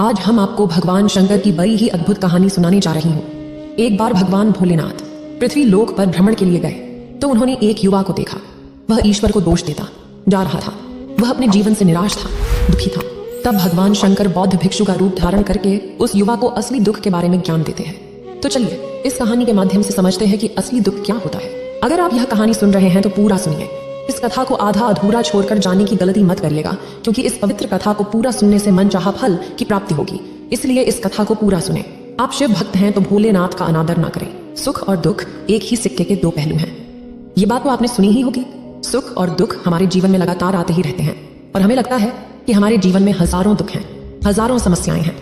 आज हम आपको भगवान शंकर की बड़ी ही अद्भुत कहानी सुनाने जा रही हूँ। एक बार भगवान भोलेनाथ पृथ्वी लोक पर भ्रमण के लिए गए तो उन्होंने एक युवा को देखा। वह ईश्वर को दोष देता जा रहा था। वह अपने जीवन से निराश था, दुखी था। तब भगवान शंकर बौद्ध भिक्षु का रूप धारण करके उस युवा को असली दुख के बारे में ज्ञान देते हैं। तो चलिए इस कहानी के माध्यम से समझते हैं कि असली दुख क्या होता है। अगर आप यह कहानी सुन रहे हैं तो पूरा सुनिए। इस कथा को आधा अधूरा छोड़कर जाने की गलती मत करिएगा, क्योंकि इस पवित्र कथा को पूरा सुनने से मनचाहा फल की प्राप्ति होगी। इसलिए इस कथा को पूरा सुने। आप शिव भक्त हैं तो भोलेनाथ का अनादर ना करें। सुख और दुख एक ही सिक्के के दो पहलू हैं। ये बात तो आपने सुनी ही होगी। सुख और दुख हमारे जीवन में लगातार आते ही रहते हैं और हमें लगता है कि हमारे जीवन में हजारों दुख हैं, हजारों समस्याएं हैं।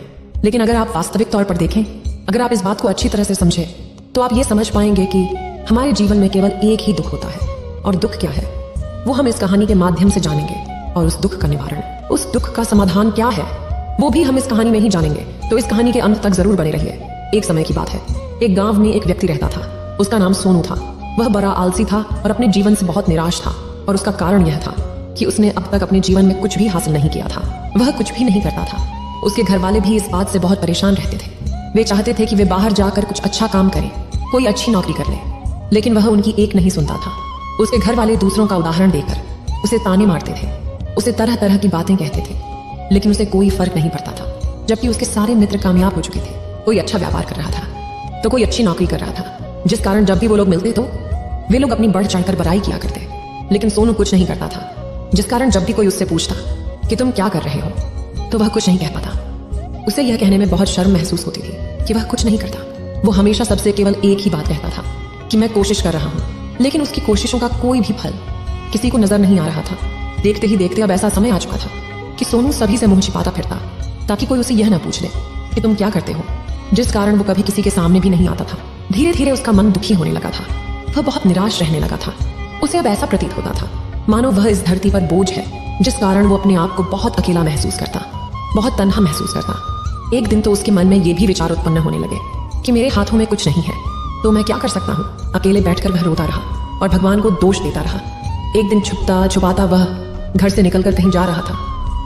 लेकिन अगर आप वास्तविक तौर पर देखें, अगर आप इस बात को अच्छी तरह से समझें, तो आप ये समझ पाएंगे कि हमारे जीवन में केवल एक ही दुख होता है। और दुख क्या है वो हम इस कहानी के माध्यम से जानेंगे। और उस दुख का निवारण, उस दुख का समाधान क्या है, वो भी हम इस कहानी में ही जानेंगे। तो इस कहानी के अंत तक जरूर बने रहिए। एक समय की बात है, एक गांव में एक व्यक्ति रहता था। उसका नाम सोनू था। वह बड़ा आलसी था और अपने जीवन से बहुत निराश था। और उसका कारण यह था कि उसने अब तक अपने जीवन में कुछ भी हासिल नहीं किया था। वह कुछ भी नहीं करता था। उसके घर वाले भी इस बात से बहुत परेशान रहते थे। वे चाहते थे कि वे बाहर जाकर कुछ अच्छा काम करें, कोई अच्छी नौकरी कर ले, लेकिन वह उनकी एक नहीं सुनता था। उसके घर वाले दूसरों का उदाहरण देकर उसे ताने मारते थे, उसे तरह तरह की बातें कहते थे, लेकिन उसे कोई फर्क नहीं पड़ता था। जबकि उसके सारे मित्र कामयाब हो चुके थे। कोई अच्छा व्यापार कर रहा था तो कोई अच्छी नौकरी कर रहा था, जिस कारण जब भी वो लोग मिलते तो वे लोग अपनी बढ़ चढ़कर बड़ाई किया करते। लेकिन सोनू कुछ नहीं करता था, जिस कारण जब भी कोई उससे पूछता कि तुम क्या कर रहे हो, तो वह कुछ नहीं कह पाता। उसे यह कहने में बहुत शर्म महसूस होती थी कि वह कुछ नहीं करता। वो हमेशा सबसे केवल एक ही बात कहता था कि मैं कोशिश कर रहा हूँ। लेकिन उसकी कोशिशों का कोई भी फल किसी को नजर नहीं आ रहा था। देखते ही देखते अब ऐसा समय आ चुका था कि सोनू सभी से मुंह छिपाता फिरता, ताकि कोई उसे यह न पूछ ले कि तुम क्या करते हो, जिस कारण वो कभी किसी के सामने भी नहीं आता था। धीरे धीरे उसका मन दुखी होने लगा था। वह बहुत निराश रहने लगा था। उसे अब ऐसा प्रतीत होता था मानो वह इस धरती पर बोझ है, जिस कारण वो अपने आप को बहुत अकेला महसूस करता, बहुत तन्हा महसूस करता। एक दिन तो उसके मन में ये भी विचार उत्पन्न होने लगे कि मेरे हाथों में कुछ नहीं है तो मैं क्या कर सकता हूँ। अकेले बैठकर वह रोता रहा और भगवान को दोष देता रहा। एक दिन छुपता छुपाता वह घर से निकलकर कहीं जा रहा था।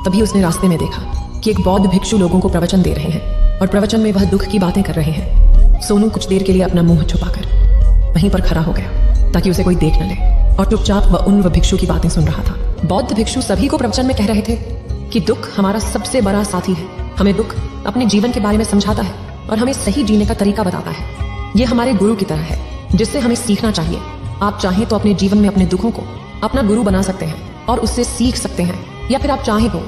तभी उसने रास्ते में देखा कि एक बौद्ध भिक्षु लोगों को प्रवचन दे रहे हैं और प्रवचन में वह दुख की बातें कर रहे हैं। सोनू कुछ देर के लिए अपना मुंह छुपाकर वहीं पर खड़ा हो गया ताकि उसे कोई देख न ले, और चुपचाप वह उन भिक्षु की बातें सुन रहा था। बौद्ध भिक्षु सभी को प्रवचन में कह रहे थे कि दुख हमारा सबसे बड़ा साथी है। हमें दुख अपने जीवन के बारे में समझाता है और हमें सही जीने का तरीका बताता है। ये हमारे गुरु की तरह है, जिससे हमें सीखना चाहिए। आप चाहें तो अपने जीवन में अपने दुखों को अपना गुरु बना सकते हैं और उससे सीख सकते हैं, या फिर आप चाहें तो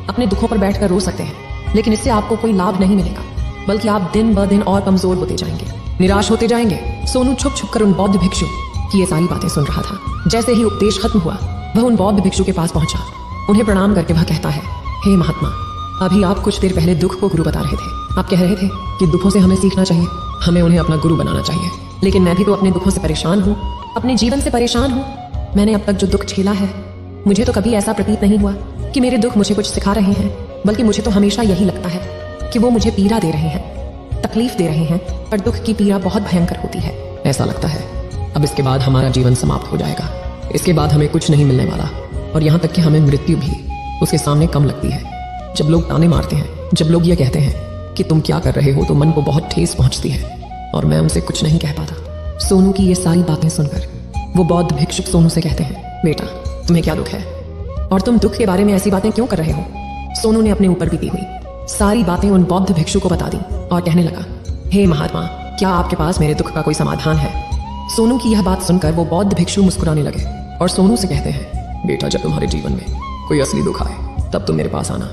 अपने दुखों पर बैठकर रो सकते हैं। लेकिन इससे आपको कोई लाभ नहीं मिलेगा, बल्कि आप दिन ब दिन और कमजोर होते जाएंगे, निराश होते जाएंगे। सोनू छुप छुप कर उन बौद्ध भिक्षु की ये सारी बातें सुन रहा था। जैसे ही उपदेश खत्म हुआ, वह उन बौद्ध भिक्षु के पास पहुंचा। उन्हें प्रणाम करके वह कहता है, हे महात्मा, अभी आप कुछ देर पहले दुख को गुरु बता रहे थे। आप कह रहे थे कि दुखों से हमें सीखना चाहिए, हमें उन्हें अपना गुरु बनाना चाहिए। लेकिन मैं भी तो अपने दुखों से परेशान हूँ, अपने जीवन से परेशान हूँ। मैंने अब तक जो दुख झेला है, मुझे तो कभी ऐसा प्रतीत नहीं हुआ कि मेरे दुख मुझे कुछ सिखा रहे हैं, बल्कि मुझे तो हमेशा यही लगता है कि वो मुझे पीड़ा दे रहे हैं, तकलीफ दे रहे हैं। पर दुख की पीड़ा बहुत भयंकर होती है। ऐसा लगता है अब इसके बाद हमारा जीवन समाप्त हो जाएगा, इसके बाद हमें कुछ नहीं मिलने वाला, और यहाँ तक कि हमें मृत्यु भी उसके सामने कम लगती है। जब लोग ताने मारते हैं, जब लोग ये कहते हैं कि तुम क्या कर रहे हो, तो मन को बहुत ठेस पहुंचती है और मैं उनसे कुछ नहीं कह पाता। सोनू की ये सारी बातें सुनकर वो बौद्ध भिक्षुक सोनू से कहते हैं, बेटा तुम्हें क्या दुख है और तुम दुख के बारे में ऐसी बातें क्यों कर रहे हो। सोनू ने अपने ऊपर बीती हुई सारी बातें उन बौद्ध भिक्षु को बता दी और कहने लगा, हे महात्मा, क्या आपके पास मेरे दुख का कोई समाधान है। सोनू की यह बात सुनकर वो बौद्ध भिक्षु मुस्कुराने लगे और सोनू से कहते हैं, बेटा जब तुम्हारे जीवन में कोई असली दुख आए तब तुम मेरे पास आना,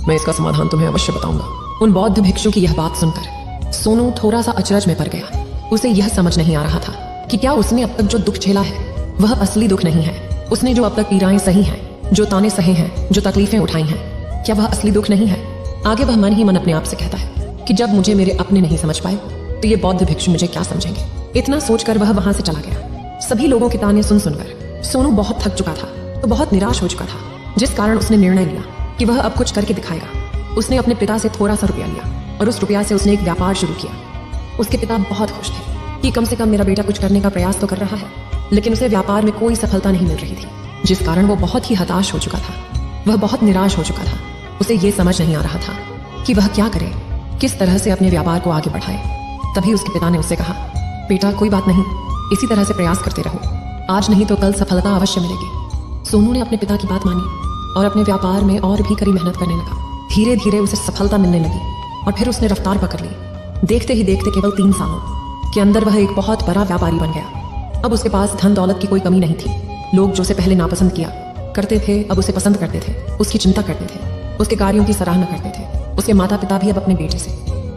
मैं इसका समाधान तुम्हें अवश्य बताऊंगा। उन बौद्ध भिक्षु की यह बात सुनकर सोनू थोड़ा सा अचरज में पड़ गया। उसे यह समझ नहीं आ रहा था कि क्या उसने अब तक जो दुख झेला है वह असली दुख नहीं है। उसने जो अब तक पीड़ाएं सही हैं, जो ताने सहे हैं, जो तकलीफें उठाई हैं, क्या वह असली दुख नहीं है। आगे वह मन ही मन अपने आप से कहता है कि जब मुझे मेरे अपने नहीं समझ पाए तो ये बौद्ध भिक्षु मुझे क्या समझेंगे। इतना सोचकर वह वहां से चला गया। सभी लोगों के ताने सुन सुनकर सोनू बहुत थक चुका था, तो बहुत निराश हो चुका था, जिस कारण उसने निर्णय लिया कि वह अब कुछ करके दिखाएगा। उसने अपने पिता से थोड़ा सा रुपया लिया और उस रुपया से उसने एक व्यापार शुरू किया। उसके पिता बहुत खुश थे कि कम से कम मेरा बेटा कुछ करने का प्रयास तो कर रहा है, लेकिन उसे व्यापार में कोई सफलता नहीं मिल रही थी, जिस कारण वो बहुत ही हताश हो चुका था। वह बहुत निराश हो चुका था। उसे ये समझ नहीं आ रहा था कि वह क्या करे, किस तरह से अपने व्यापार को आगे बढ़ाए। तभी उसके पिता ने उससे कहा, बेटा कोई बात नहीं, इसी तरह से प्रयास करते रहो, आज नहीं तो कल सफलता अवश्य मिलेगी। सोनू ने अपने पिता की बात मानी और अपने व्यापार में और भी कड़ी मेहनत करने लगा। धीरे धीरे उसे सफलता मिलने लगी और फिर उसने रफ्तार पकड़ ली। देखते ही देखते केवल 3 सालों के अंदर वह एक बहुत बड़ा व्यापारी बन गया। अब उसके पास धन दौलत की कोई कमी नहीं थी। लोग जो उसे पहले नापसंद किया करते थे अब उसे पसंद करते थे, उसकी चिंता करते थे, उसके कार्यों की सराहना करते थे। उसके माता पिता भी अब अपने बेटे से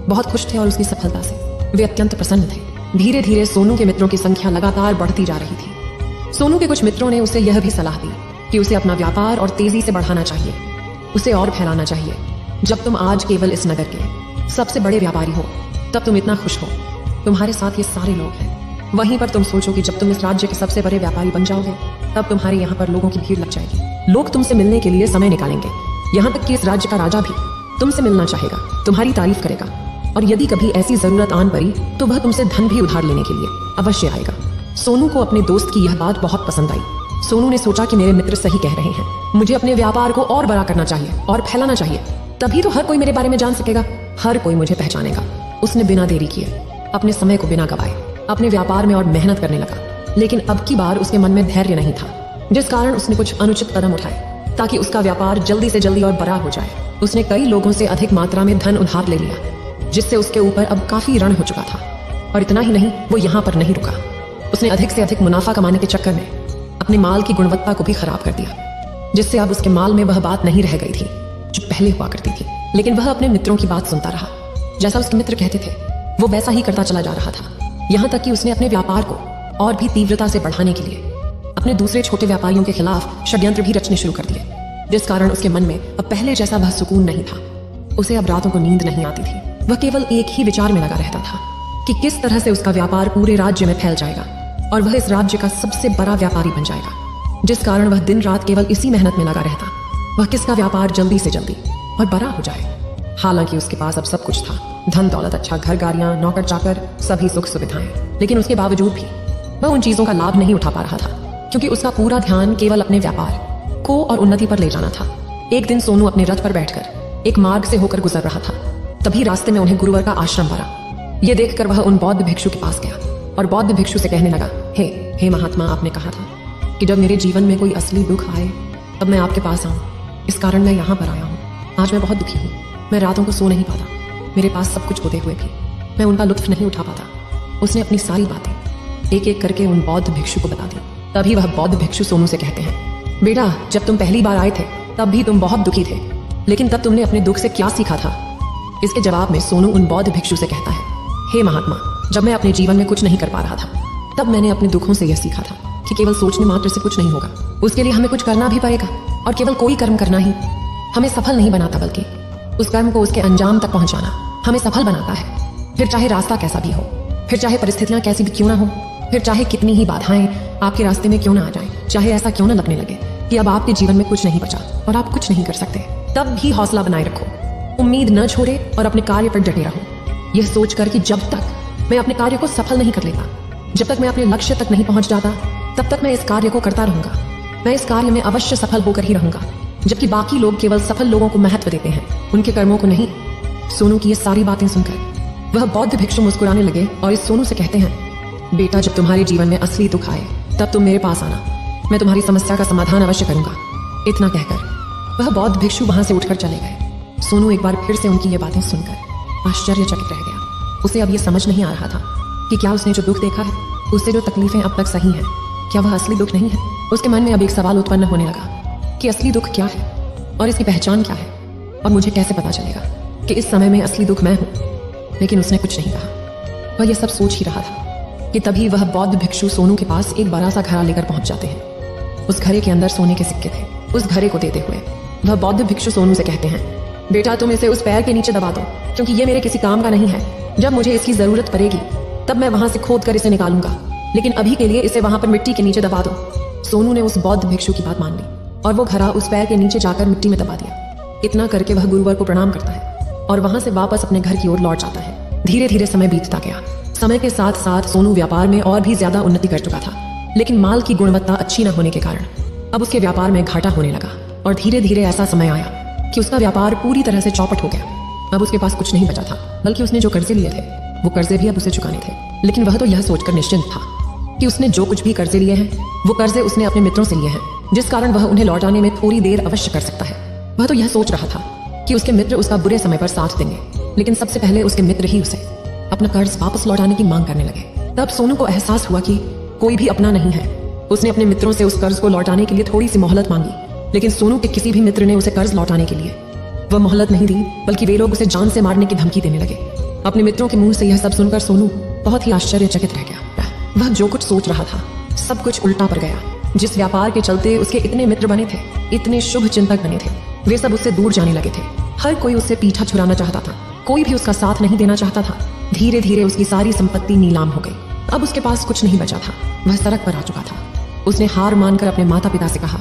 बहुत खुश थे और उसकी सफलता से वे अत्यंत प्रसन्न थे। धीरे धीरे सोनू के मित्रों की संख्या लगातार बढ़ती जा रही थी। सोनू के कुछ मित्रों ने उसे यह भी सलाह दी कि उसे अपना व्यापार और तेजी से बढ़ाना चाहिए, उसे और फैलाना चाहिए। जब तुम आज केवल इस नगर के सबसे बड़े व्यापारी हो तब तुम इतना खुश हो, तुम्हारे साथ ये सारे लोग हैं। वहीं पर तुम सोचो कि जब तुम इस राज्य के सबसे बड़े व्यापारी बन जाओगे तब तुम्हारे यहाँ पर लोगों की भीड़ लग जाएगी। लोग तुमसे मिलने के लिए समय निकालेंगे, यहाँ तक कि इस राज्य का राजा भी तुमसे मिलना चाहेगा, तुम्हारी तारीफ करेगा और यदि कभी ऐसी जरूरत आन पड़ी तो वह तुमसे धन भी उधार लेने के लिए अवश्य आएगा। सोनू को अपने दोस्त की यह बात बहुत पसंद आई। सोनू ने सोचा कि मेरे मित्र सही कह रहे हैं, मुझे अपने व्यापार को और बड़ा करना चाहिए और फैलाना चाहिए, तभी तो हर कोई मेरे बारे में जान सकेगा, हर कोई मुझे पहचानेगा। उसने बिना देरी किए अपने समय को बिना गवाए अपने व्यापार में और मेहनत करने लगा। लेकिन अब की बार उसके मन में धैर्य नहीं था, जिस कारण उसने कुछ अनुचित कदम उठाए ताकि उसका व्यापार जल्दी से जल्दी और बड़ा हो जाए। उसने कई लोगों से अधिक मात्रा में धन उधार ले लिया, जिससे उसके ऊपर अब काफी ऋण हो चुका था। और इतना ही नहीं, वो यहाँ पर नहीं रुका, उसने अधिक से अधिक मुनाफा कमाने के चक्कर में अपने माल की गुणवत्ता को भी खराब कर दिया, जिससे अब उसके माल में वह बात नहीं रह गई थी जो पहले हुआ करती थी। लेकिन वह अपने मित्रों की बात सुनता रहा, जैसा उसके मित्र कहते थे वो वैसा ही करता चला जा रहा था। यहाँ तक कि उसने अपने व्यापार को और भी तीव्रता से बढ़ाने के लिए अपने दूसरे छोटे व्यापारियों के खिलाफ षड्यंत्र भी रचने शुरू कर दिए, जिस कारण उसके मन में अब पहले जैसा वह सुकून नहीं था। उसे अब रातों को नींद नहीं आती थी। वह केवल एक ही विचार में लगा रहता था कि किस तरह से उसका व्यापार पूरे राज्य में फैल जाएगा और वह इस राज्य का सबसे बड़ा व्यापारी बन जाएगा, जिस कारण वह दिन रात केवल इसी मेहनत में लगा रहता, वह किसका व्यापार जल्दी से जल्दी और बड़ा हो जाए। हालांकि उसके पास अब सब कुछ था, धन दौलत, अच्छा घर, गाड़ियां, नौकर चाकर, सभी सुख सुविधाएं, लेकिन उसके बावजूद भी वह उन चीजों का लाभ नहीं उठा पा रहा था, क्योंकि उसका पूरा ध्यान केवल अपने व्यापार को और उन्नति पर ले जाना था। एक दिन सोनू अपने रथ पर बैठकर एक मार्ग से होकर गुजर रहा था। तभी रास्ते में उन्हें गुरुवर का आश्रम पड़ा। ये देखकर वह उन बौद्ध भिक्षु के पास गया और बौद्ध भिक्षु से कहने लगा, हे महात्मा, आपने कहा था कि जब मेरे जीवन में कोई असली दुख आए तब मैं आपके पास आऊं, इस कारण मैं यहाँ पर आया हूँ। आज मैं बहुत दुखी हूँ, मैं रातों को सो नहीं पाता, मेरे पास सब कुछ होते हुए भी मैं उनका लुत्फ नहीं उठा पाता। उसने अपनी सारी बातें एक एक करके उन बौद्ध भिक्षु को बता दी। तभी वह बौद्ध भिक्षु सोनू से कहते हैं, बेटा, जब तुम पहली बार आए थे तब भी तुम बहुत दुखी थे, लेकिन तब तुमने अपने दुख से क्या सीखा था? इसके जवाब में सोनू उन बौद्ध भिक्षु से कहता है, हे महात्मा, जब मैं अपने जीवन में कुछ नहीं कर पा रहा था तब मैंने अपने दुखों से यह सीखा था कि केवल सोचने मात्र से कुछ नहीं होगा, उसके लिए हमें कुछ करना भी पड़ेगा और केवल कोई कर्म करना ही हमें सफल नहीं बनाता, बल्कि उस कर्म को उसके अंजाम तक पहुंचाना हमें सफल बनाता है। फिर चाहे रास्ता कैसा भी हो, फिर चाहे परिस्थितियां कैसी भी क्यों ना हो, फिर चाहे कितनी ही बाधाएं आपके रास्ते में क्यों ना आ जाएं, चाहे ऐसा क्यों ना लगने लगे कि अब आपके जीवन में कुछ नहीं बचा और आप कुछ नहीं कर सकते, तब भी हौसला बनाए रखो, उम्मीद न छोड़े और अपने कार्य पर डटे रहो। यह सोचकर कि जब तक मैं अपने कार्य को सफल नहीं कर लेता, जब तक मैं अपने लक्ष्य तक नहीं पहुंच जाता, तब तक मैं इस कार्य को करता रहूंगा, मैं इस कार्य में अवश्य सफल होकर ही रहूंगा, जबकि बाकी लोग केवल सफल लोगों को महत्व देते हैं, उनके कर्मों को नहीं। सोनू की ये सारी बातें सुनकर वह बौद्ध भिक्षु मुस्कुराने लगे और इस सोनू से कहते हैं, बेटा, जब तुम्हारे जीवन में असली दुख आए तब तुम मेरे पास आना, मैं तुम्हारी समस्या का समाधान अवश्य करूंगा। इतना कहकर वह बौद्ध भिक्षु वहां से उठकर चले गए। सोनू एक बार फिर से उनकी ये बातें सुनकर आश्चर्यचकित रह गया। उसे अब ये समझ नहीं आ रहा था कि क्या उसने जो दुख देखा है, उससे जो तकलीफें अब तक सही हैं, क्या वह असली दुख नहीं है। उसके मन में अब एक सवाल उत्पन्न होने लगा कि असली दुख क्या है और इसकी पहचान क्या है, और मुझे कैसे पता चलेगा कि इस समय में असली दुख मैं हूँ। लेकिन उसने कुछ नहीं कहा, वह यह सब सोच ही रहा था कि तभी वह बौद्ध भिक्षु सोनू के पास एक बड़ा सा घड़ा लेकर पहुंच जाते हैं। उस घड़े के अंदर सोने के सिक्के थे। उस घड़े को देते हुए वह बौद्ध भिक्षु सोनू से कहते हैं, बेटा, तुम इसे उस पैर के नीचे दबा दो, क्योंकि ये मेरे किसी काम का नहीं है। जब मुझे इसकी जरूरत पड़ेगी तब मैं वहां से खोद कर इसे निकालूंगा, लेकिन अभी के लिए इसे वहां पर मिट्टी के नीचे दबा दो। सोनू ने उस बौद्ध भिक्षु की बात मान ली और वो घड़ा उस पैर के नीचे जाकर मिट्टी में दबा दिया। इतना करके वह गुरुवर को प्रणाम करता है और वहां से वापस अपने घर की ओर लौट जाता है। धीरे धीरे समय बीतता गया। समय के साथ साथ सोनू व्यापार में और भी ज्यादा उन्नति कर चुका था, लेकिन माल की गुणवत्ता अच्छी न होने के कारण अब उसके व्यापार में घाटा होने लगा और धीरे धीरे ऐसा समय आया कि उसका व्यापार पूरी तरह से चौपट हो गया। अब उसके पास कुछ नहीं बचा था, बल्कि उसने जो कर्जे लिए थे वो कर्जे भी अब उसे चुकाने थे। लेकिन वह तो यह सोचकर निश्चिंत था कि उसने जो कुछ भी कर्जे लिए हैं वो कर्जे उसने अपने मित्रों से लिए हैं, जिस कारण वह उन्हें लौटाने में थोड़ी देर अवश्य कर सकता है। वह तो यह सोच रहा था कि उसके मित्र उसका बुरे समय पर साथ देंगे, लेकिन सबसे पहले उसके मित्र ही उसे अपना कर्ज वापस लौटाने की मांग करने लगे। तब सोनू को एहसास हुआ कि कोई भी अपना नहीं है। उसने अपने मित्रों से उस कर्ज को लौटाने के लिए थोड़ी सी मोहलत मांगी, लेकिन सोनू के किसी भी मित्र ने उसे कर्ज लौटाने के लिए वह मोहलत नहीं दी, बल्कि वे लोग उसे जान से मारने की धमकी देने लगे। अपने मित्रों के मुंह से यह सब सुनकर सोनू बहुत ही आश्चर्यचकित रह गया। वह जो कुछ सोच रहा था सब कुछ उल्टा पड़ गया। जिस व्यापार के चलते उसके इतने मित्र बने थे, इतने शुभ चिंतक बने थे, वे सब उससे दूर जाने लगे थे। हर कोई उससे पीछा छुड़ाना चाहता था, कोई भी उसका साथ नहीं देना चाहता था। धीरे धीरे उसकी सारी संपत्ति नीलाम हो गई। अब उसके पास कुछ नहीं बचा था, वह सड़क पर आ चुका था। उसने हार मानकर अपने माता पिता से कहा,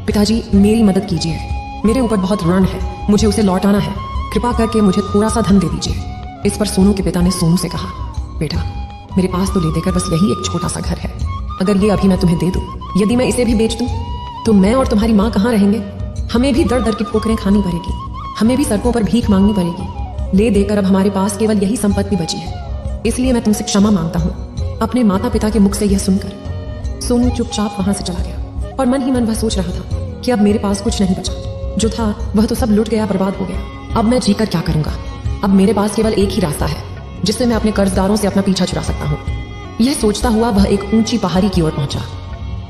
पिताजी मेरी मदद कीजिए, मेरे ऊपर बहुत ऋण है, मुझे उसे लौटाना है, कृपा करके मुझे थोड़ा सा धन दे दीजिए। इस पर सोनू के पिता ने सोनू से कहा, बेटा मेरे पास तो ले देकर बस यही एक छोटा सा घर है, अगर ये अभी मैं तुम्हें दे दूं, यदि मैं इसे भी बेच दूं तो मैं और तुम्हारी माँ कहाँ रहेंगे? हमें भी दर दर की ठोकरें खानी पड़ेगी, हमें भी सड़कों पर भीख मांगनी पड़ेगी। ले देकर अब हमारे पास केवल यही संपत्ति बची है, इसलिए मैं तुमसे क्षमा मांगता हूँ। अपने माता पिता के मुख से यह सुनकर सोनू चुपचाप वहां से चला गया और मन ही मन वह सोच रहा था कि अब मेरे पास कुछ नहीं बचा, जो था वह तो सब लुट गया, बर्बाद हो गया। अब मैं जीकर क्या करूंगा? अब मेरे पास केवल एक ही रास्ता है जिससे मैं अपने कर्जदारों से अपना पीछा छुड़ा सकता हूँ। यह सोचता हुआ वह एक ऊंची पहाड़ी की ओर पहुंचा।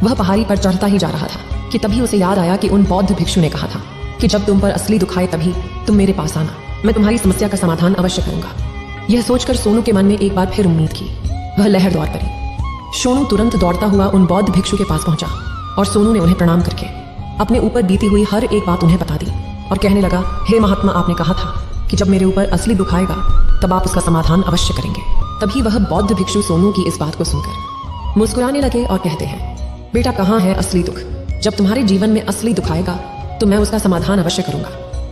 वह पहाड़ी पर चढ़ता ही जा रहा था कि तभी उसे याद आया कि उन बौद्ध भिक्षु ने कहा था कि जब तुम पर असली दुख आए तभी तुम मेरे पास आना, मैं तुम्हारी समस्या का समाधान अवश्य करूंगा। यह सोचकर सोनू के मन में एक बार फिर उम्मीद की। वह लहर दौड़ पड़ी। सोनू तुरंत दौड़ता हुआ उन बौद्ध भिक्षु के पास पहुंचा और सोनू ने उन्हें प्रणाम करके अपने ऊपर बीती हुई हर एक बात उन्हें बता दी और कहने लगा, हे महात्मा, आपने कहा था कि जब मेरे ऊपर असली दुख आएगा तब आप उसका समाधान अवश्य करेंगे। तभी वह बौद्ध भिक्षु सोनू की इस बात को सुनकर मुस्कुराने लगे और कहते हैं, बेटा कहाँ है असली दुख? जब तुम्हारे जीवन में असली दुख आएगा तो मैं उसका समाधान अवश्य करूंगा।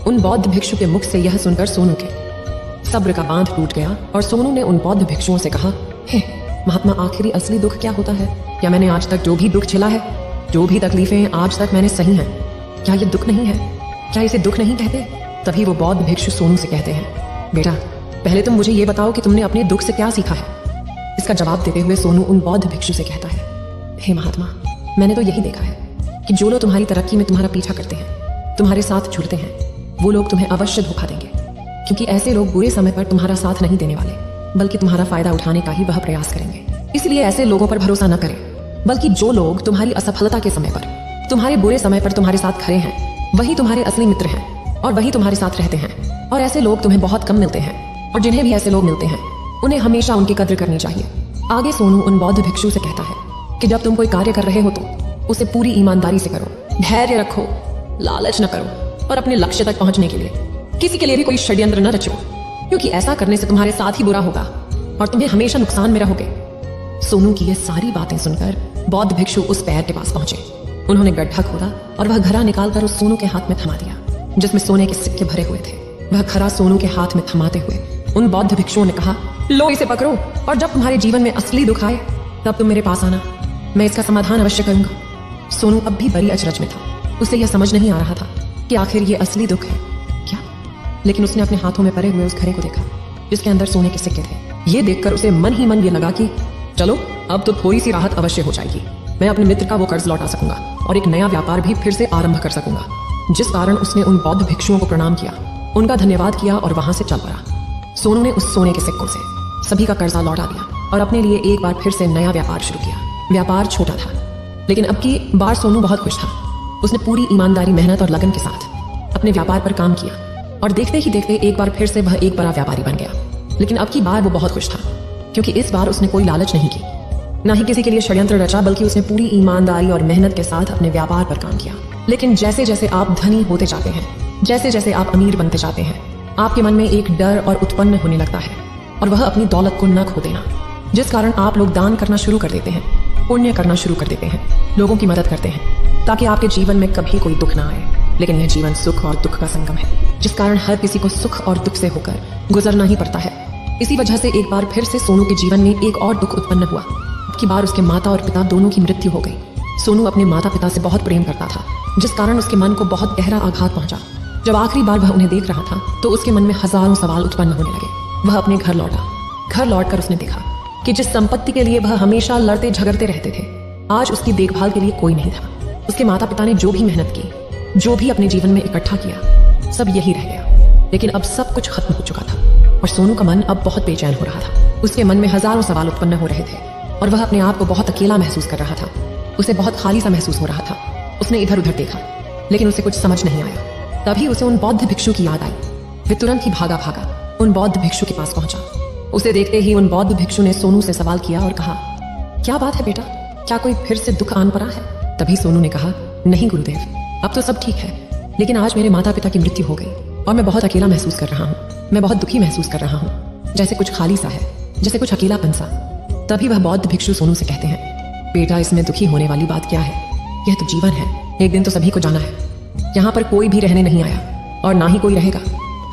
उन बौद्ध भिक्षु के मुख से यह सुनकर सोनू के सब्र का बांध टूट गया और सोनू ने उन बौद्ध भिक्षुओं से कहा, हे महात्मा, आखिरी असली दुख क्या होता है? क्या मैंने आज तक जो भी दुख झेला है, जो भी तकलीफें आज तक मैंने सही हैं, क्या ये दुख नहीं है? क्या इसे दुख नहीं कहते? तभी वो बौद्ध भिक्षु सोनू से कहते हैं, बेटा पहले तुम मुझे ये बताओ कि तुमने अपने दुख से क्या सीखा है। इसका जवाब देते हुए सोनू उन बौद्ध भिक्षु से कहता है, हे महात्मा, मैंने तो यही देखा है कि जो लोग तुम्हारी तरक्की में तुम्हारा पीछा करते हैं, तुम्हारे साथ जुड़ते हैं, वो लोग तुम्हें अवश्य धोखा देंगे, क्योंकि ऐसे लोग बुरे समय पर तुम्हारा साथ नहीं देने वाले, बल्कि तुम्हारा फायदा उठाने का ही वह प्रयास करेंगे। इसलिए ऐसे लोगों पर भरोसा न करें, बल्कि जो लोग तुम्हारी असफलता के समय पर, तुम्हारे बुरे समय पर तुम्हारे साथ खड़े हैं, वही तुम्हारे असली मित्र हैं और वही तुम्हारे साथ रहते हैं। और ऐसे लोग तुम्हें बहुत कम मिलते हैं, और जिन्हें भी ऐसे लोग मिलते हैं उन्हें हमेशा उनकी कद्र करनी चाहिए। आगे सोनू उन बौद्ध भिक्षु से कहता है कि जब तुम कोई कार्य कर रहे हो तो उसे पूरी ईमानदारी से करो, धैर्य रखो, लालच न करो और अपने लक्ष्य तक पहुंचने के लिए किसी के लिए भी कोई षड्यंत्र न रचो, क्योंकि ऐसा करने से तुम्हारे साथ ही बुरा होगा और तुम्हें हमेशा नुकसान में रहोगे। सोनू की ये सारी बातें सुनकर बौद्ध भिक्षु उस पैर के पास पहुंचे। उन्होंने गड्ढा खोदा और वह घड़ा निकालकर उस सोनू के हाथ में थमा दिया, जिसमें सोने के सिक्के भरे हुए थे। वह खरा सोनू के हाथ में थमाते हुए उन बौद्ध भिक्षुओं ने कहा, लो इसे पकड़ो और जब तुम्हारे जीवन में असली दुख आए तब तुम मेरे पास आना, मैं इसका समाधान अवश्य करूंगा। सोनू अब भी बड़ी अचरज में था। उसे यह समझ नहीं आ रहा था कि आखिर ये असली दुख है क्या, लेकिन उसने अपने हाथों में पड़े हुए उस घड़े को देखा जिसके अंदर सोने के सिक्के थे। ये देखकर उसे मन ही मन ये लगा कि चलो अब तो थोड़ी सी राहत अवश्य हो जाएगी, मैं अपने मित्र का वो कर्ज लौटा सकूंगा और एक नया व्यापार भी फिर से आरंभ कर सकूंगा। जिस कारण उसने उन बौद्ध भिक्षुओं को प्रणाम किया, उनका धन्यवाद किया और वहां से चल पड़ा। सोनू ने उस सोने के सिक्कों से सभी का कर्जा लौटा दिया और अपने लिए एक बार फिर से नया व्यापार शुरू किया। व्यापार छोटा था, लेकिन अब की बार सोनू बहुत खुश था। उसने पूरी ईमानदारी, मेहनत और लगन के साथ अपने व्यापार पर काम किया और देखते ही देखते एक बार फिर से वह एक बड़ा व्यापारी बन गया। लेकिन अब की बार वो बहुत खुश था, क्योंकि इस बार उसने कोई लालच नहीं की, ना ही किसी के लिए षड्यंत्र रचा, बल्कि उसने पूरी ईमानदारी और मेहनत के साथ अपने व्यापार पर काम किया। लेकिन जैसे जैसे आप धनी होते जाते हैं, जैसे जैसे आप अमीर बनते जाते हैं, आपके मन में एक डर और उत्पन्न होने लगता है और वह अपनी दौलत को न खो देना, जिस कारण आप लोग दान करना शुरू कर देते हैं, पुण्य करना शुरू कर देते हैं, लोगों की मदद करते हैं, ताकि आपके जीवन में कभी कोई दुख ना आए। लेकिन यह जीवन सुख और दुख का संगम है, जिस कारण हर किसी को सुख और दुख से होकर गुजरना ही पड़ता है। इसी वजह से एक बार फिर से सोनू के जीवन में एक और दुख उत्पन्न हुआ। अब की बार उसके माता और पिता दोनों की मृत्यु हो गई। सोनू अपने माता पिता से बहुत प्रेम करता था, जिस कारण उसके मन को बहुत गहरा आघात पहुंचा जब आखिरी बार वह उन्हें देख रहा था तो उसके मन में हजारों सवाल उत्पन्न होने लगे। वह अपने घर लौटा। घर लौटकर उसने देखा कि जिस संपत्ति के लिए वह हमेशा लड़ते झगड़ते रहते थे, आज उसकी देखभाल के लिए कोई नहीं था। उसके माता पिता ने जो भी मेहनत की, जो भी अपने जीवन में इकट्ठा किया, सब यही रह गया। लेकिन अब सब कुछ खत्म हो चुका था और सोनू का मन अब बहुत बेचैन हो रहा था। उसके मन में हजारों सवाल उत्पन्न हो रहे थे और वह अपने आप को बहुत अकेला महसूस कर रहा था। उसे बहुत खाली सा महसूस हो रहा था। उसने इधर उधर देखा लेकिन उसे कुछ समझ नहीं आया। तभी उसे उन बौद्ध भिक्षु की याद आई। वे तुरंत ही भागा भागा उन बौद्ध भिक्षु के पास पहुंचा। उसे देखते ही उन बौद्ध भिक्षु ने सोनू से सवाल किया और कहा, क्या बात है बेटा, क्या कोई फिर से दुख आन पड़ा है? तभी सोनू ने कहा, नहीं गुरुदेव, अब तो सब ठीक है, लेकिन आज मेरे माता पिता की मृत्यु हो गई और मैं बहुत अकेला महसूस कर रहा हूँ। मैं बहुत दुखी महसूस कर रहा हूँ, जैसे कुछ खाली सा है, जैसे कुछ अकेलापन सा। तभी वह बौद्ध भिक्षु सोनू से कहते हैं, बेटा इसमें दुखी होने वाली बात क्या है? यह तो जीवन है, एक दिन तो सभी को जाना है। यहाँ पर कोई भी रहने नहीं आया और ना ही कोई रहेगा।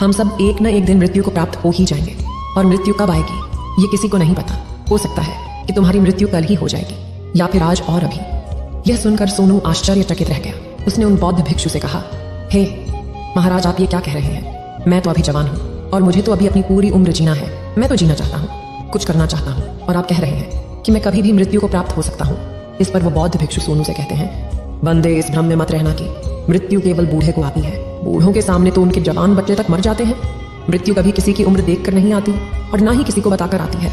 हम सब एक न एक दिन मृत्यु को प्राप्त हो ही जाएंगे और मृत्यु कब आएगी ये किसी को नहीं पता। हो सकता है कि तुम्हारी मृत्यु कल ही हो जाएगी या फिर आज और अभी। यह सुनकर सोनू आश्चर्यचकित रह गया। उसने उन बौद्ध भिक्षु से कहा, हे महाराज, आप ये क्या कह रहे हैं? मैं तो अभी जवान हूँ और मुझे तो अभी अपनी पूरी उम्र जीना है। मैं तो जीना चाहता हूँ, कुछ करना चाहता हूँ, और आप कह रहे हैं कि मैं कभी भी मृत्यु को प्राप्त हो सकता हूँ। इस पर वो बौद्ध भिक्षु सोनू से कहते हैं, बंदे इस भ्रम में मत रहना कि मृत्यु केवल बूढ़े को आती है। बूढ़ों के सामने तो उनके जवान बच्चे तक मर जाते हैं। मृत्यु कभी किसी की उम्र देखकर नहीं आती और ना ही किसी को बताकर आती है।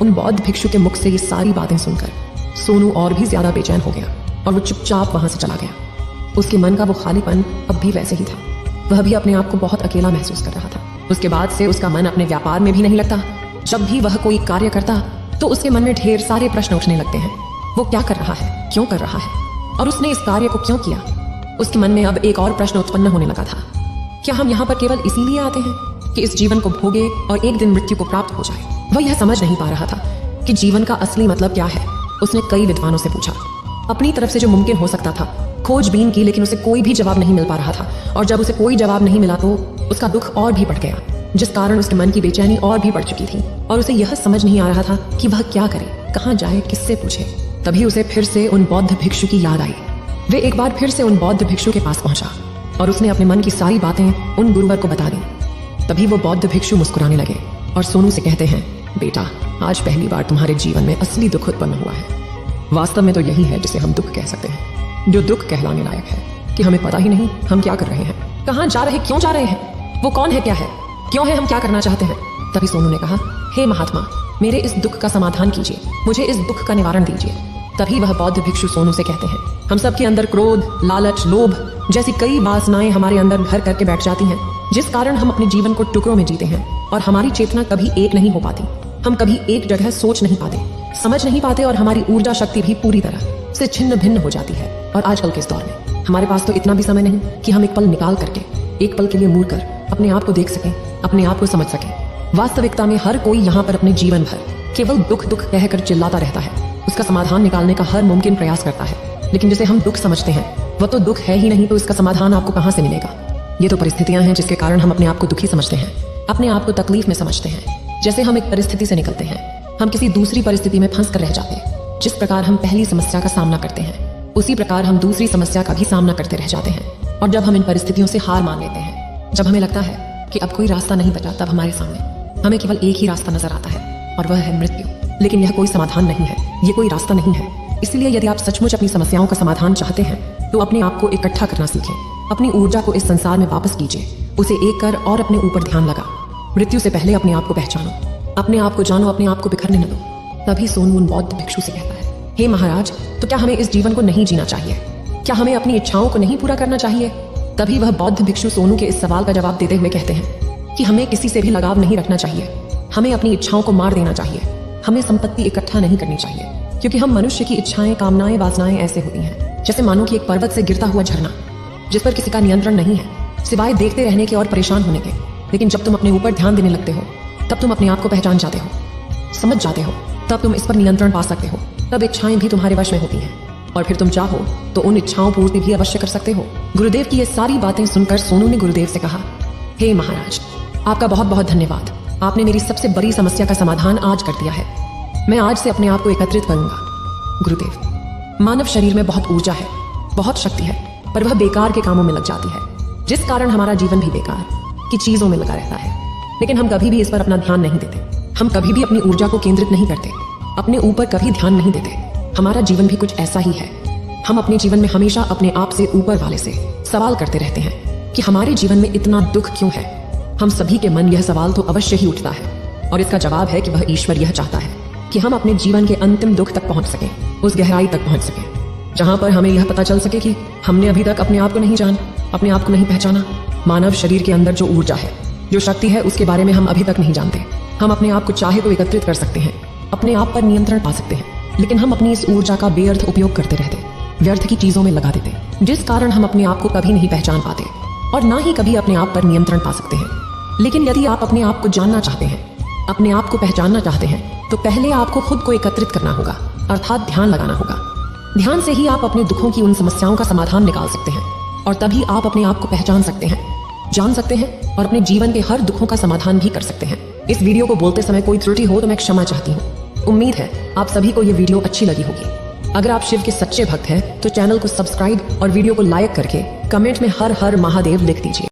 उन बौद्ध भिक्षु के मुख से ये सारी बातें सुनकर सोनू और भी ज्यादा बेचैन हो गया और वो चुपचाप वहां से चला गया। उसके मन का वो खालीपन अब भी वैसे ही था। वह भी अपने आप को बहुत अकेला महसूस कर रहा था। उसके बाद से उसका मन अपने व्यापार में भी नहीं लगता। जब भी वह कोई कार्य करता तो उसके मन में ढेर सारे प्रश्न उठने लगते हैं। वो क्या कर रहा है, क्यों कर रहा है, और उसने इस कार्य को क्यों किया? उसके मन में अब एक और प्रश्न उत्पन्न होने लगा था, क्या हम यहाँ पर केवल इसीलिए आते हैं कि इस जीवन को भोगे और एक दिन मृत्यु को प्राप्त हो जाए? वह यह समझ नहीं पा रहा था कि जीवन का असली मतलब क्या है। उसने कई विद्वानों से पूछा, अपनी तरफ से जो मुमकिन हो सकता था खोजबीन की, लेकिन उसे कोई भी जवाब नहीं मिल पा रहा था। और जब उसे कोई जवाब नहीं मिला तो उसका दुख और भी बढ़ गया, जिस कारण उसके मन की बेचैनी और भी बढ़ चुकी थी और उसे यह समझ नहीं आ रहा था कि वह क्या करे, कहाँ जाए, किससे पूछे। तभी उसे फिर से उन बौद्ध भिक्षु की याद आई। वे एक बार फिर से उन बौद्ध भिक्षु के पास पहुंचा और उसने अपने मन की सारी बातें उन गुरुवर को बता दी। तभी वो बौद्ध भिक्षु मुस्कुराने लगे और सोनू से कहते हैं, बेटा, आज पहली बार तुम्हारे जीवन में असली दुख उत्पन्न हुआ है। वास्तव में तो यही है जिसे हम दुख कह सकते हैं, जो दुख कहलाने लायक है कि हमें पता ही नहीं हम क्या कर रहे हैं, कहाँ जा रहे, क्यों जा रहे हैं, वो कौन है, क्या है, क्यों है, हम क्या करना चाहते हैं। तभी सोनू ने कहा, हे महात्मा, मेरे इस दुख का समाधान कीजिए, मुझे इस दुख का निवारण दीजिए। तभी वह बौद्ध भिक्षु सोनू से कहते हैं, हम सबके अंदर क्रोध, लालच, लोभ जैसी कई वासनाएं हमारे अंदर घर करके बैठ जाती हैं, जिस कारण हम अपने जीवन को टुकड़ों में जीते हैं और हमारी चेतना कभी एक नहीं हो पाती। हम कभी एक जगह सोच नहीं पाते, समझ नहीं पाते और हमारी ऊर्जा शक्ति भी पूरी तरह से छिन्न भिन्न हो जाती है। और आजकल के इस दौर में हमारे पास तो इतना भी समय नहीं कि हम एक पल निकाल करके, एक पल के लिए मुड़ कर अपने आप को देख सकें, अपने आप को समझ सकें। वास्तविकता में हर कोई यहाँ पर अपने जीवन भर केवल दुख दुख कहकर चिल्लाता रहता है, उसका समाधान निकालने का हर मुमकिन प्रयास करता है, लेकिन जिसे हम दुख समझते हैं वह तो दुख है ही नहीं, तो इसका समाधान आपको कहाँ से मिलेगा। ये तो परिस्थितियां हैं जिसके कारण हम अपने आप को दुखी समझते हैं, अपने आप को तकलीफ में समझते हैं। जैसे हम एक परिस्थिति से निकलते हैं, हम किसी दूसरी परिस्थिति में फंस कर रह जाते हैं। जिस प्रकार हम पहली समस्या का सामना करते हैं, उसी प्रकार हम दूसरी समस्या का भी सामना करते रह जाते हैं। और जब हम इन परिस्थितियों से हार मान लेते हैं, जब हमें लगता है कि अब कोई रास्ता नहीं बचा, तब हमारे सामने हमें केवल एक ही रास्ता नजर आता है और वह है मृत्यु। लेकिन यह कोई समाधान नहीं है, ये कोई रास्ता नहीं है। इसलिए यदि आप सचमुच अपनी समस्याओं का समाधान चाहते हैं तो अपने आप को इकट्ठा करना सीखें, अपनी ऊर्जा को इस संसार में वापस कीजिए, उसे एक कर और अपने ऊपर ध्यान लगा। मृत्यु से पहले अपने आप को पहचानो, अपने आप को जानो, अपने आप को बिखरने न दो। तभी सोनू उन बौद्ध भिक्षु से कहता है, हे महाराज, तो क्या हमें इस जीवन को नहीं जीना चाहिए? क्या हमें अपनी इच्छाओं को नहीं पूरा करना चाहिए? तभी वह बौद्ध भिक्षु सोनू के इस सवाल का जवाब देते हुए कहते हैं कि हमें किसी से भी लगाव नहीं रखना चाहिए, हमें अपनी इच्छाओं को मार देना चाहिए, हमें संपत्ति इकट्ठा नहीं करनी चाहिए, क्योंकि हम मनुष्य की इच्छाएं, कामनाएं, वासनाएं ऐसे होती हैं जैसे मानो कि एक पर्वत से गिरता हुआ झरना, जिस पर किसी का नियंत्रण नहीं है सिवाय देखते रहने के और परेशान होने के। लेकिन जब तुम अपने ऊपर ध्यान देने लगते हो, तब तुम अपने आप को पहचान जाते हो, समझ जाते हो, तब तुम इस पर नियंत्रण पा सकते हो। तब इच्छाएं भी तुम्हारे वश में होती हैं और फिर तुम चाहो तो उन इच्छाओं पूर्ति भी अवश्य कर सकते हो। गुरुदेव की ये सारी बातें सुनकर सोनू ने गुरुदेव से कहा, हे महाराज, आपका बहुत बहुत धन्यवाद, आपने मेरी सबसे बड़ी समस्या का समाधान आज कर दिया है। मैं आज से अपने आप को एकत्रित करूंगा। गुरुदेव, मानव शरीर में बहुत ऊर्जा है, बहुत शक्ति है, पर वह बेकार के कामों में लग जाती है। जिस कारण हमारा जीवन भी बेकार की चीजों में लगा रहता है। लेकिन हम कभी भी इस पर अपना ध्यान नहीं देते। हम कभी भी अपनी ऊर्जा को केंद्रित नहीं करते, अपने ऊपर कभी ध्यान नहीं देते। हमारा जीवन भी कुछ ऐसा ही है। हम अपने जीवन में हमेशा अपने आप से ऊपर वाले से सवाल करते रहते हैं कि हमारे जीवन में इतना दुख क्यों है। हम सभी के मन यह सवाल तो अवश्य ही उठता है, और इसका जवाब है कि वह ईश्वर यह चाहता है कि हम अपने जीवन के अंतिम दुख तक पहुंच सकें, उस गहराई तक पहुंच सकें जहां पर हमें यह पता चल सके कि हमने अभी तक अपने आप को नहीं जाना, अपने आप को नहीं पहचाना। मानव शरीर के अंदर जो ऊर्जा है, जो शक्ति है, उसके बारे में हम अभी तक नहीं जानते। हम अपने आप को चाहे तो एकत्रित कर सकते हैं, अपने आप पर नियंत्रण पा सकते हैं, लेकिन हम अपनी इस ऊर्जा का बेअर्थ उपयोग करते रहते, व्यर्थ की चीजों में लगा देते, जिस कारण हम अपने आप को कभी नहीं पहचान पाते और ना ही कभी अपने आप पर नियंत्रण पा सकते हैं। लेकिन यदि आप अपने आप को जानना चाहते हैं, अपने आप को पहचानना चाहते हैं, तो पहले आपको खुद को एकत्रित करना होगा, अर्थात ध्यान लगाना होगा। ध्यान से ही आप अपने दुखों की उन समस्याओं का समाधान निकाल सकते हैं, और तभी आप अपने आप को पहचान सकते हैं, जान सकते हैं और अपने जीवन के हर दुखों का समाधान भी कर सकते हैं। इस वीडियो को बोलते समय कोई त्रुटि हो तो मैं क्षमा चाहती हूँ। उम्मीद है आप सभी को ये वीडियो अच्छी लगी होगी। अगर आप शिव के सच्चे भक्त हैं तो चैनल को सब्सक्राइब और वीडियो को लाइक करके कमेंट में हर हर महादेव लिख दीजिए।